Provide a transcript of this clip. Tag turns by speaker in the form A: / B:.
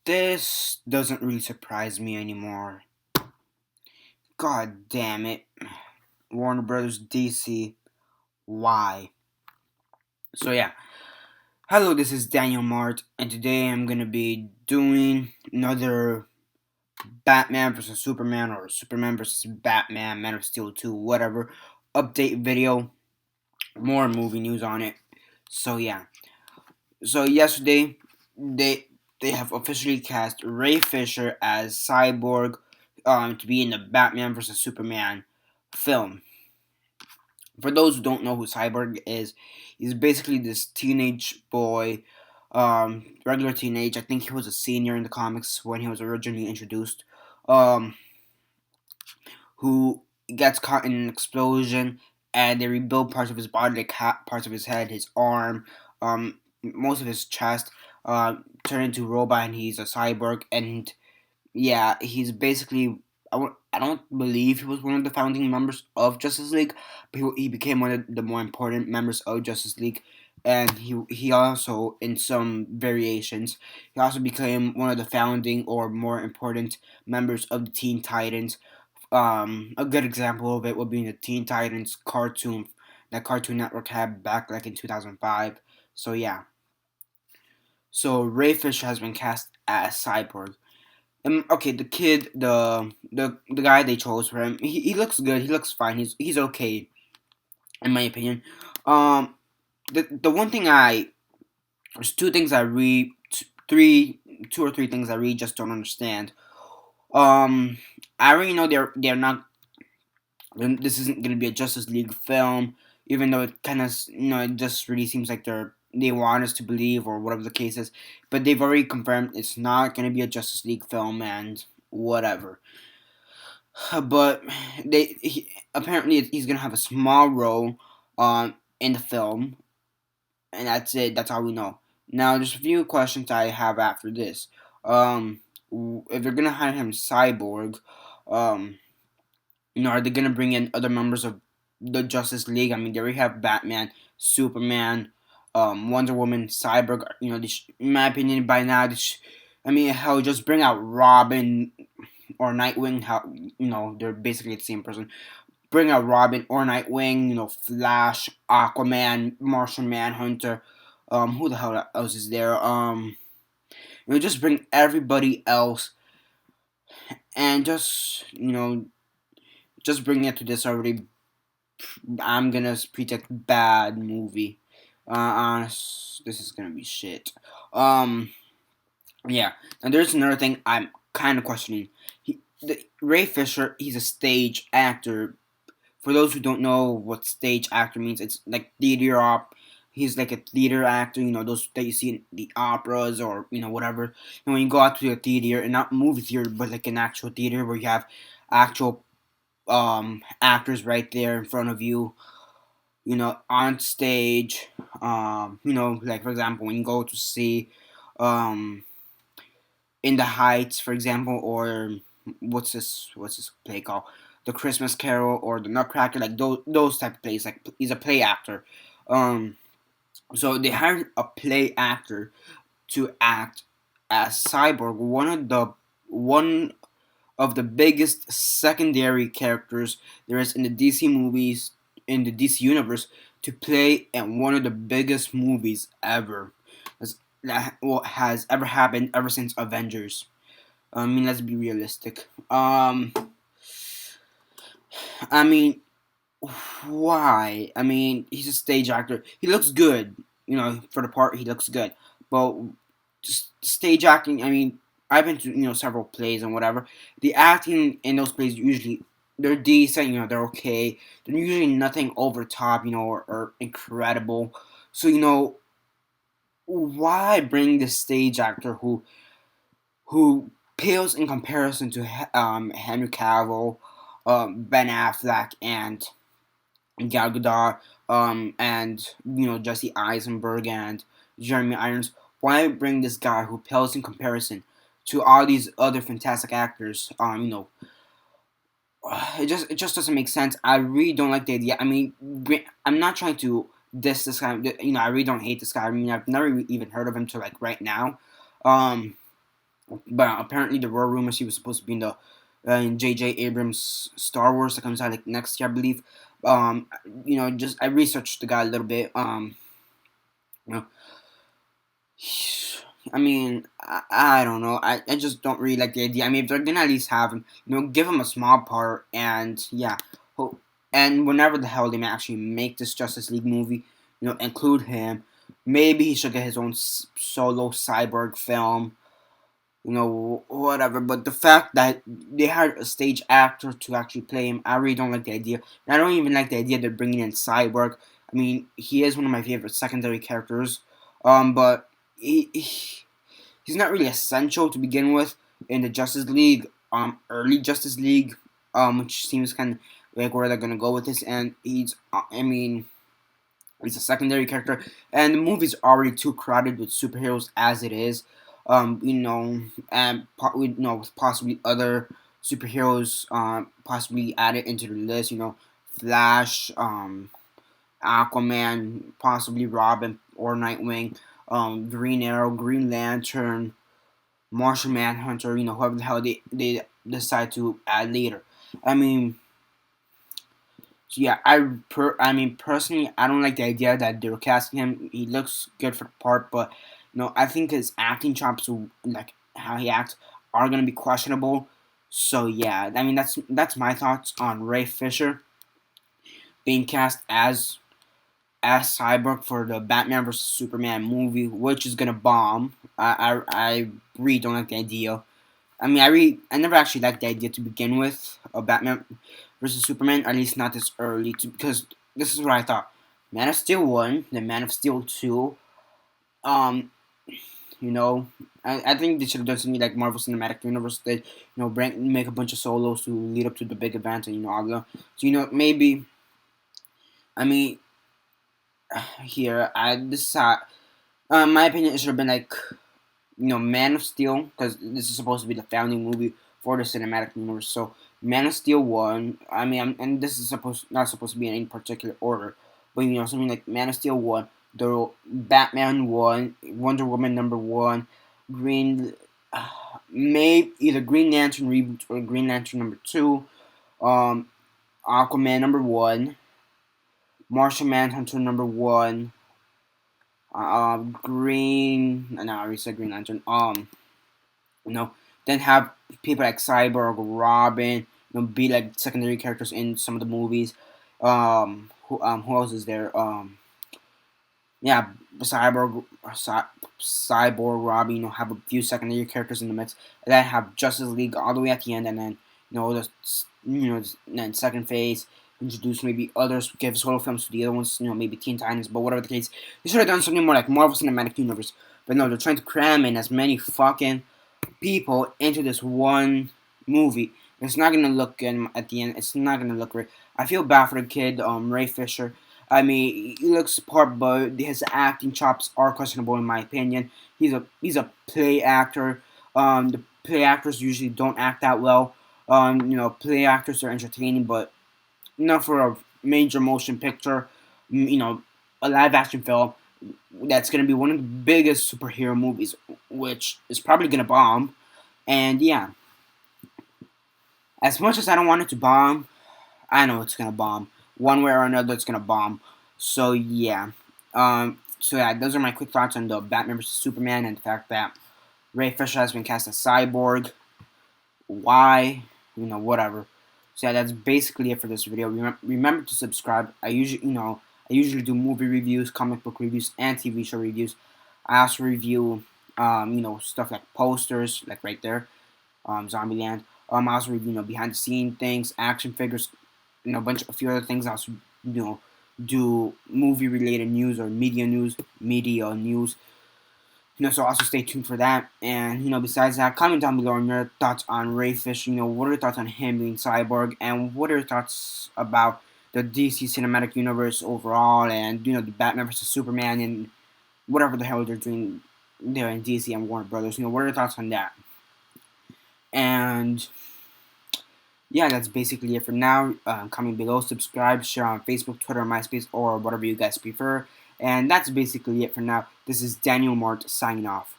A: This doesn't really surprise me anymore. God damn it. Warner Brothers DC. Why? So yeah. Hello, this is Daniel Mart, and today I'm gonna be doing another Batman vs Superman or Superman vs Batman, Man of Steel 2, whatever update video. More movie news on it. So yeah. So yesterday they have officially cast Ray Fisher as Cyborg to be in the Batman vs Superman film. For those who don't know who Cyborg is, he's basically this teenage boy, regular teenage. I think he was a senior in the comics when he was originally introduced, um, who gets caught in an explosion, and they rebuild parts of his body, like parts of his head, his arm, most of his chest, turn into a robot, and he's a cyborg. And yeah, he's basically. I don't believe he was one of the founding members of Justice League, but he became one of the more important members of Justice League, and he also, in some variations, he also became one of the founding or more important members of the Teen Titans. A good example of it would be the Teen Titans cartoon that Cartoon Network had back like in 2005. So yeah, so Ray Fisher has been cast as Cyborg. Okay, the kid, the guy they chose for him, he looks good. He looks fine. He's okay, in my opinion. Um, the one thing there's two things I read, three, two or three things I really just don't understand. Um, I already know they're not. This isn't gonna be a Justice League film, even though it kind of it just really seems like they want us to believe or whatever the case is. But they've already confirmed it's not gonna be a Justice League film and whatever. But apparently he's gonna have a small role in the film, and that's it. That's all we know. Now, there's a few questions I have after this. Um, if they're gonna hire him Cyborg, um, are they gonna bring in other members of the Justice League? I mean, they already have Batman, Superman, Wonder Woman, Cyborg. In my opinion, by now, I mean, hell, just bring out Robin or Nightwing. How they're basically the same person. Bring out Robin or Nightwing. Flash, Aquaman, Martian Manhunter. Who the hell else is there? Just bring everybody else, and just bring it to this already. I'm gonna predict bad movie. This is gonna be shit. Um, yeah. And there's another thing I'm kind of questioning. Ray Fisher, he's a stage actor. For those who don't know what stage actor means, it's like theater op. He's like a theater actor, those that you see in the operas or whatever. And when you go out to a theater, and not movie theater, but like an actual theater where you have actual actors right there in front of you, on stage. Like for example, when you go to see um, In the Heights, for example, or what's this play called? The Christmas Carol or the Nutcracker, like those type of plays. Like he's a play actor. Um, so they hired a play actor to act as Cyborg, one of the biggest secondary characters there is in the DC movies, in the DC universe, to play in one of the biggest movies ever that has ever happened ever since Avengers. I mean, let's be realistic. I mean, why? I mean, he's a stage actor. He looks good, for the part. He looks good, but just stage acting. I mean, I've been to several plays and whatever. The acting in those plays usually they're decent. They're okay. They're usually nothing over top. Or incredible. So why bring this stage actor who pales in comparison to Henry Cavil, Ben Affleck, and Gal Gadot, and Jessie Eisenberg and Jeremy Irons. Why bring this guy who pales in comparison to all these other fantastic actors? It just doesn't make sense. I really don't like the idea. I mean, I'm not trying to diss this guy. I really don't hate this guy. I mean, I've never even heard of him till like right now. Um, But apparently, there were rumors he was supposed to be in the in J.J. Abrams' Star Wars that comes out like next year, I believe. Just I researched the guy a little bit. You know, I mean, I don't know. I just don't really like the idea. I mean, if they're gonna at least have him, give him a small part, and yeah, and whenever the hell they may actually make this Justice League movie, include him. Maybe he should get his own solo Cyborg film, whatever. But the fact that they hired a stage actor to actually play him, I really don't like the idea. And I don't even like the idea they're bringing in Cyborg. I mean, he is one of my favorite secondary characters, but he's not really essential to begin with in the Justice League, early Justice League, which seems kind of like where they're gonna go with this. And he's a secondary character, and the movie's already too crowded with superheroes as it is. With possibly other superheroes, possibly added into the list. Flash, Aquaman, possibly Robin or Nightwing, Green Arrow, Green Lantern, Martian Manhunter. Whoever the hell they decide to add later. I mean, so yeah, personally, I don't like the idea that they're casting him. He looks good for the part, but I think his acting chops, like how he acts, are gonna be questionable. So yeah, I mean that's my thoughts on Ray Fisher being cast as Cyborg for the Batman vs Superman movie, which is gonna bomb. I really don't like the idea. I mean, I never actually liked the idea to begin with of Batman versus Superman, at least not this early, because this is what I thought. Man of Steel 1, then Man of Steel 2. Um, I think they should have done something like Marvel Cinematic Universe did. Make a bunch of solos to lead up to the big event, and all that. So maybe. I mean, here my opinion, it should have been like Man of Steel, because this is supposed to be the founding movie for the cinematic universe. So Man of Steel 1, and this is not supposed to be in any particular order, but something like Man of Steel 1, the Batman 1, Wonder Woman number 1, Green, maybe either Green Lantern reboot or Green Lantern number 2, Aquaman number 1, Martian Manhunter number 1, Green. No, I already said Green Lantern. Then have people like Cyborg, Robin, be like secondary characters in some of the movies. Who else is there? Yeah, Cyborg, Robin. Have a few secondary characters in the mix, and then have Justice League all the way at the end, and then then second phase. Introduce maybe others, give solo films to the other ones, maybe Teen Titans, but whatever the case. They should have done something more like Marvel Cinematic Universe. But no, they're trying to cram in as many fucking people into this one movie. It's not gonna look good at the end. It's not gonna look great. I feel bad for the kid, Ray Fisher. I mean, he looks part, but his acting chops are questionable in my opinion. He's a play actor. The play actors usually don't act that well. Play actors are entertaining, but not for a major motion picture. A live action film that's gonna be one of the biggest superhero movies, which is probably gonna bomb. And yeah, as much as I don't want it to bomb, I know it's gonna bomb. One way or another, it's gonna bomb. So yeah, those are my quick thoughts on the Batman vs Superman and the fact that Ray Fisher has been cast as Cyborg. Why? Whatever. So yeah, that's basically it for this video. Remember to subscribe. I usually do movie reviews, comic book reviews, and TV show reviews. I also review, stuff like posters, like right there, Zombieland. I also review, behind the scene things, action figures, a few other things. I also, do movie related news or media news. So also stay tuned for that. And, besides that, comment down below on your thoughts on Ray Fish. What are your thoughts on him being Cyborg? And what are your thoughts about the DC Cinematic Universe overall? And, the Batman vs. Superman and whatever the hell they're doing there in DC and Warner Brothers. What are your thoughts on that? And, yeah, that's basically it for now. Comment below, subscribe, share on Facebook, Twitter, MySpace, or whatever you guys prefer. And that's basically it for now. This is Daniel Mart signing off.